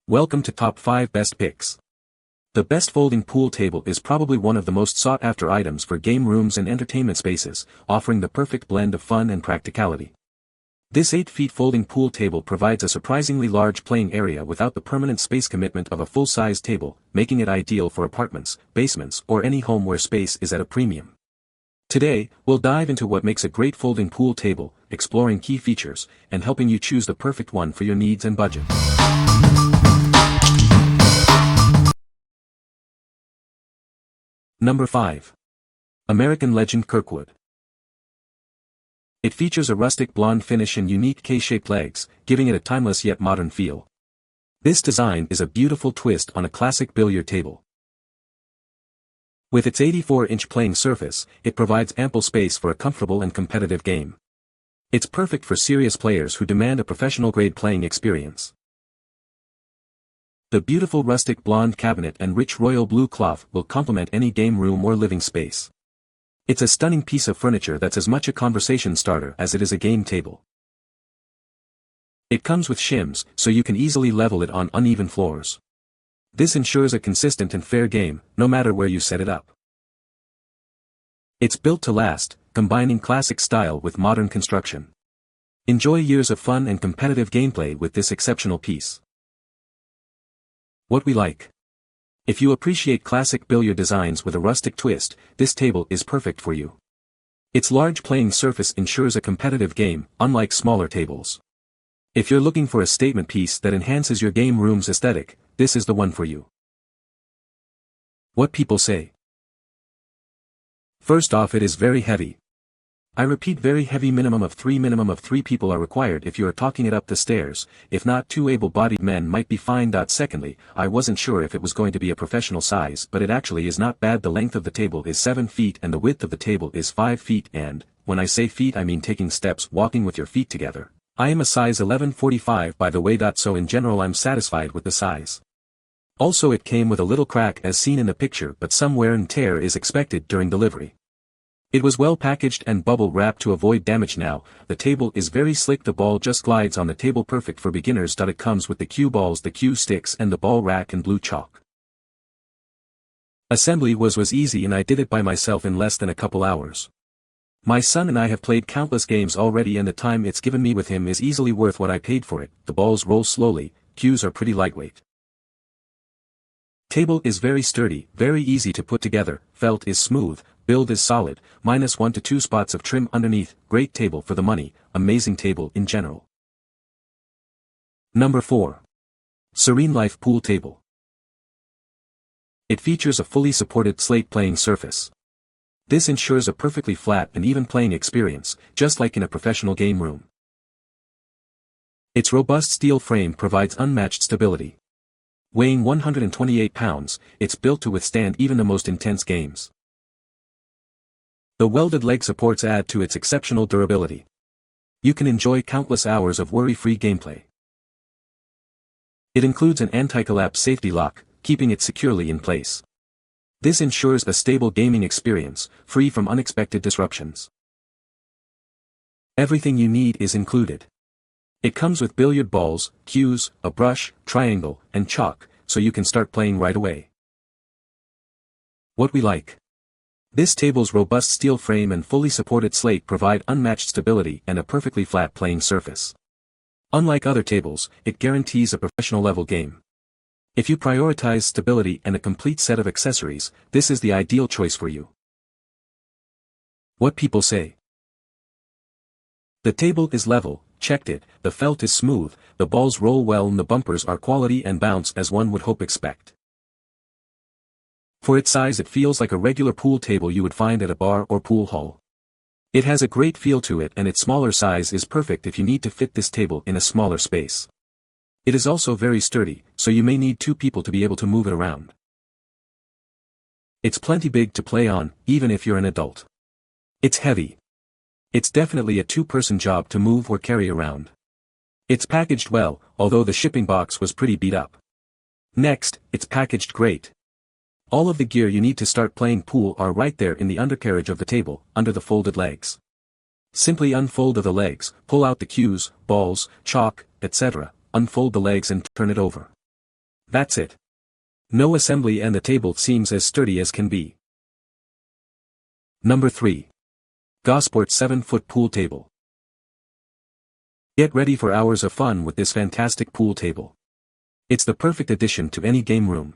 Welcome to Top 5 Best Picks. The best folding pool table is probably one of the most sought-after items for game rooms and entertainment spaces, offering the perfect blend of fun and practicality. This 8-feet folding pool table provides a surprisingly large playing area without the permanent space commitment of a full-size table, making it ideal for apartments, basements, or any home where space is at a premium. Today, we'll dive into what makes a great folding pool table, exploring key features, and helping you choose the perfect one for your needs and budget. Number 5. American Legend Kirkwood. It features a rustic blonde finish and unique K-shaped legs, giving it a timeless yet modern feel. This design is a beautiful twist on a classic billiard table. With its 84-inch playing surface, it provides ample space for a comfortable and competitive game. It's perfect for serious players who demand a professional-grade playing experience. The beautiful rustic blonde cabinet and rich royal blue cloth will complement any game room or living space. It's a stunning piece of furniture that's as much a conversation starter as it is a game table. It comes with shims, so you can easily level it on uneven floors. This ensures a consistent and fair game, no matter where you set it up. It's built to last, combining classic style with modern construction. Enjoy years of fun and competitive gameplay with this exceptional piece. What we like. If you appreciate classic billiard designs with a rustic twist, this table is perfect for you. Its large playing surface ensures a competitive game, unlike smaller tables. If you're looking for a statement piece that enhances your game room's aesthetic, this is the one for you. What people say. First off, it is very heavy. I repeat, very heavy. Minimum of 3 people are required if you are talking it up the stairs, if not 2 able-bodied men might be fine. Secondly, I wasn't sure if it was going to be a professional size, but it actually is not bad. The length of the table is 7 feet and the width of the table is 5 feet, and, when I say feet I mean taking steps, walking with your feet together. I am a size 11/45 by the way. So in general I'm satisfied with the size. Also, it came with a little crack as seen in the picture, but some wear and tear is expected during delivery. It was well packaged and bubble wrapped to avoid damage. Now, the table is very slick. The ball just glides on the table, perfect for beginners. It comes with the cue balls, the cue sticks and the ball rack and blue chalk. Assembly was easy and I did it by myself in less than a couple hours. My son and I have played countless games already and the time it's given me with him is easily worth what I paid for it. The balls roll slowly, cues are pretty lightweight. Table is very sturdy, very easy to put together, felt is smooth, build is solid, minus 1 to 2 spots of trim underneath. Great table for the money, amazing table in general. Number 4. SereneLife Pool Table. It features a fully supported slate playing surface. This ensures a perfectly flat and even playing experience, just like in a professional game room. Its robust steel frame provides unmatched stability. Weighing 128 pounds, it's built to withstand even the most intense games. The welded leg supports add to its exceptional durability. You can enjoy countless hours of worry-free gameplay. It includes an anti-collapse safety lock, keeping it securely in place. This ensures a stable gaming experience, free from unexpected disruptions. Everything you need is included. It comes with billiard balls, cues, a brush, triangle, and chalk, so you can start playing right away. What we like. This table's robust steel frame and fully supported slate provide unmatched stability and a perfectly flat playing surface. Unlike other tables, it guarantees a professional-level game. If you prioritize stability and a complete set of accessories, this is the ideal choice for you. What people say. The table is level, checked it, the felt is smooth, the balls roll well and the bumpers are quality and bounce as one would expect. For its size it feels like a regular pool table you would find at a bar or pool hall. It has a great feel to it and its smaller size is perfect if you need to fit this table in a smaller space. It is also very sturdy, so you may need 2 people to be able to move it around. It's plenty big to play on, even if you're an adult. It's heavy. It's definitely a 2-person job to move or carry around. It's packaged well, although the shipping box was pretty beat up. Next, it's packaged great. All of the gear you need to start playing pool are right there in the undercarriage of the table, under the folded legs. Simply unfold the legs, pull out the cues, balls, chalk, etc., unfold the legs and turn it over. That's it. No assembly and the table seems as sturdy as can be. Number 3. GoSports 7-foot pool table. Get ready for hours of fun with this fantastic pool table. It's the perfect addition to any game room.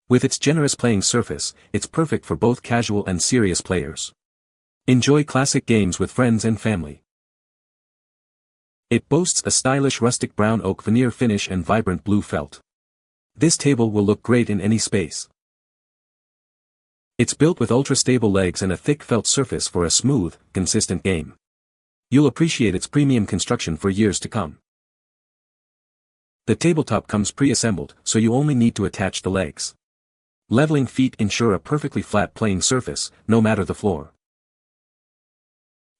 With its generous playing surface, it's perfect for both casual and serious players. Enjoy classic games with friends and family. It boasts a stylish rustic brown oak veneer finish and vibrant blue felt. This table will look great in any space. It's built with ultra-stable legs and a thick felt surface for a smooth, consistent game. You'll appreciate its premium construction for years to come. The tabletop comes pre-assembled, so you only need to attach the legs. Leveling feet ensure a perfectly flat playing surface, no matter the floor.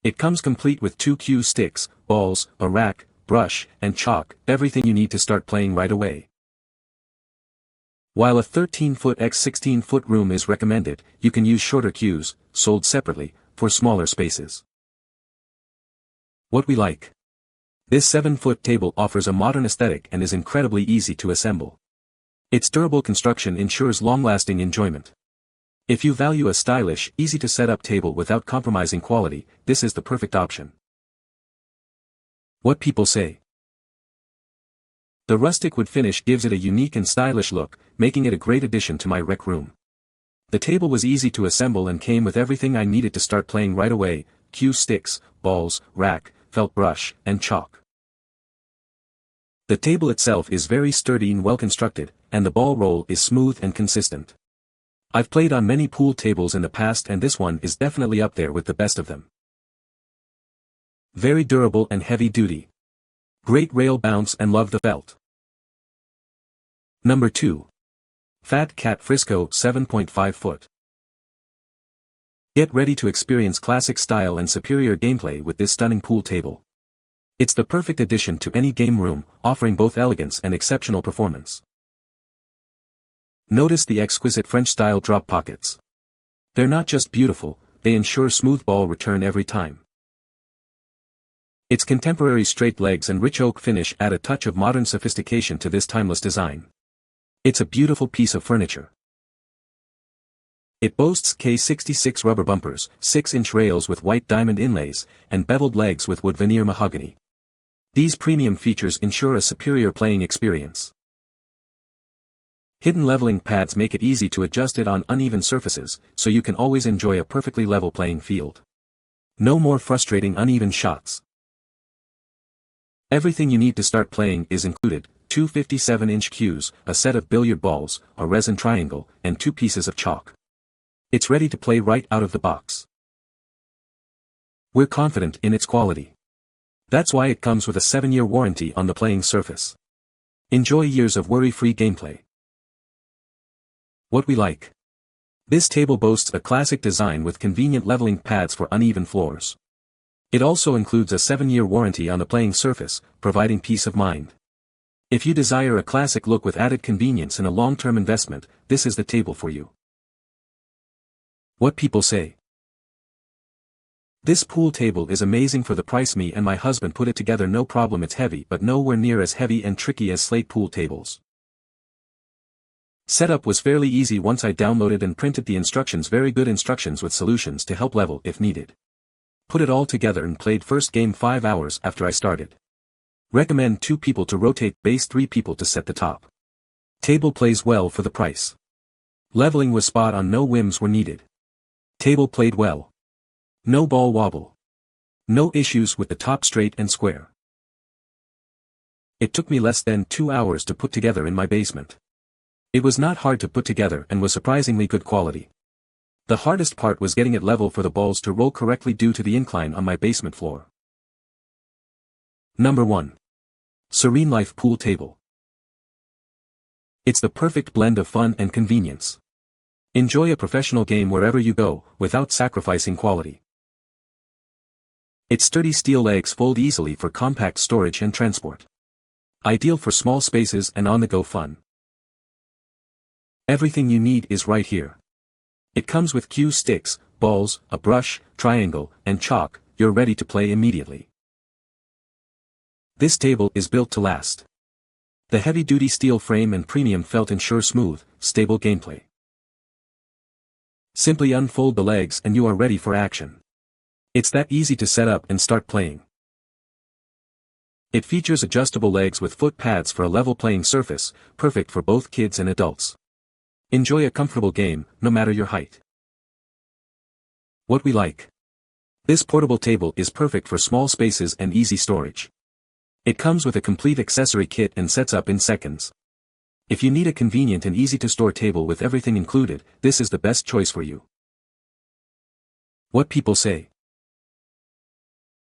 It comes complete with 2 cue sticks, balls, a rack, brush, and chalk, everything you need to start playing right away. While a 13-foot x 16-foot room is recommended, you can use shorter cues, sold separately, for smaller spaces. What we like. This 7-foot table offers a modern aesthetic and is incredibly easy to assemble. Its durable construction ensures long-lasting enjoyment. If you value a stylish, easy-to-set-up table without compromising quality, this is the perfect option. What people say. The rustic wood finish gives it a unique and stylish look, making it a great addition to my rec room. The table was easy to assemble and came with everything I needed to start playing right away: cue sticks, balls, rack, felt brush, and chalk. The table itself is very sturdy and well constructed, and the ball roll is smooth and consistent. I've played on many pool tables in the past and this one is definitely up there with the best of them. Very durable and heavy duty. Great rail bounce and love the felt. Number 2. Fat Cat Frisco 7.5 foot. Get ready to experience classic style and superior gameplay with this stunning pool table. It's the perfect addition to any game room, offering both elegance and exceptional performance. Notice the exquisite French-style drop pockets. They're not just beautiful, they ensure smooth ball return every time. Its contemporary straight legs and rich oak finish add a touch of modern sophistication to this timeless design. It's a beautiful piece of furniture. It boasts K66 rubber bumpers, 6-inch rails with white diamond inlays, and beveled legs with wood veneer mahogany. These premium features ensure a superior playing experience. Hidden leveling pads make it easy to adjust it on uneven surfaces, so you can always enjoy a perfectly level playing field. No more frustrating uneven shots. Everything you need to start playing is included: 2 57-inch cues, a set of billiard balls, a resin triangle, and 2 pieces of chalk. It's ready to play right out of the box. We're confident in its quality. That's why it comes with a 7-year warranty on the playing surface. Enjoy years of worry-free gameplay. What we like. This table boasts a classic design with convenient leveling pads for uneven floors. It also includes a 7-year warranty on the playing surface, providing peace of mind. If you desire a classic look with added convenience and a long-term investment, this is the table for you. What people say. This pool table is amazing for the price. Me and my husband put it together no problem. It's heavy but nowhere near as heavy and tricky as slate pool tables. Setup was fairly easy once I downloaded and printed the instructions. Very good instructions with solutions to help level if needed. Put it all together and played first game 5 hours after I started. Recommend 2 people to rotate, base 3 people to set the top. Table plays well for the price. Leveling was spot on, no whims were needed. Table played well. No ball wobble. No issues with the top straight and square. It took me less than 2 hours to put together in my basement. It was not hard to put together and was surprisingly good quality. The hardest part was getting it level for the balls to roll correctly due to the incline on my basement floor. Number 1. SereneLife Pool Table. It's the perfect blend of fun and convenience. Enjoy a professional game wherever you go, without sacrificing quality. Its sturdy steel legs fold easily for compact storage and transport. Ideal for small spaces and on-the-go fun. Everything you need is right here. It comes with cue sticks, balls, a brush, triangle, and chalk. You're ready to play immediately. This table is built to last. The heavy-duty steel frame and premium felt ensure smooth, stable gameplay. Simply unfold the legs and you are ready for action. It's that easy to set up and start playing. It features adjustable legs with foot pads for a level playing surface, perfect for both kids and adults. Enjoy a comfortable game, no matter your height. What we like. This portable table is perfect for small spaces and easy storage. It comes with a complete accessory kit and sets up in seconds. If you need a convenient and easy-to-store table with everything included, this is the best choice for you. What people say.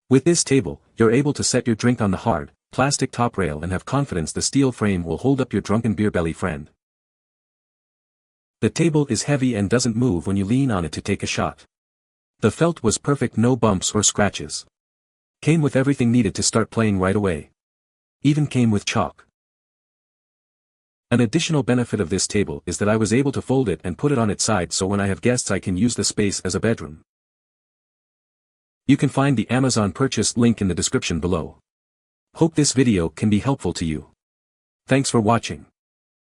With this table, you're able to set your drink on the hard, plastic top rail and have confidence the steel frame will hold up your drunken beer belly friend. The table is heavy and doesn't move when you lean on it to take a shot. The felt was perfect, no bumps or scratches. Came with everything needed to start playing right away. Even came with chalk. An additional benefit of this table is that I was able to fold it and put it on its side so when I have guests I can use the space as a bedroom. You can find the Amazon purchase link in the description below. Hope this video can be helpful to you. Thanks for watching.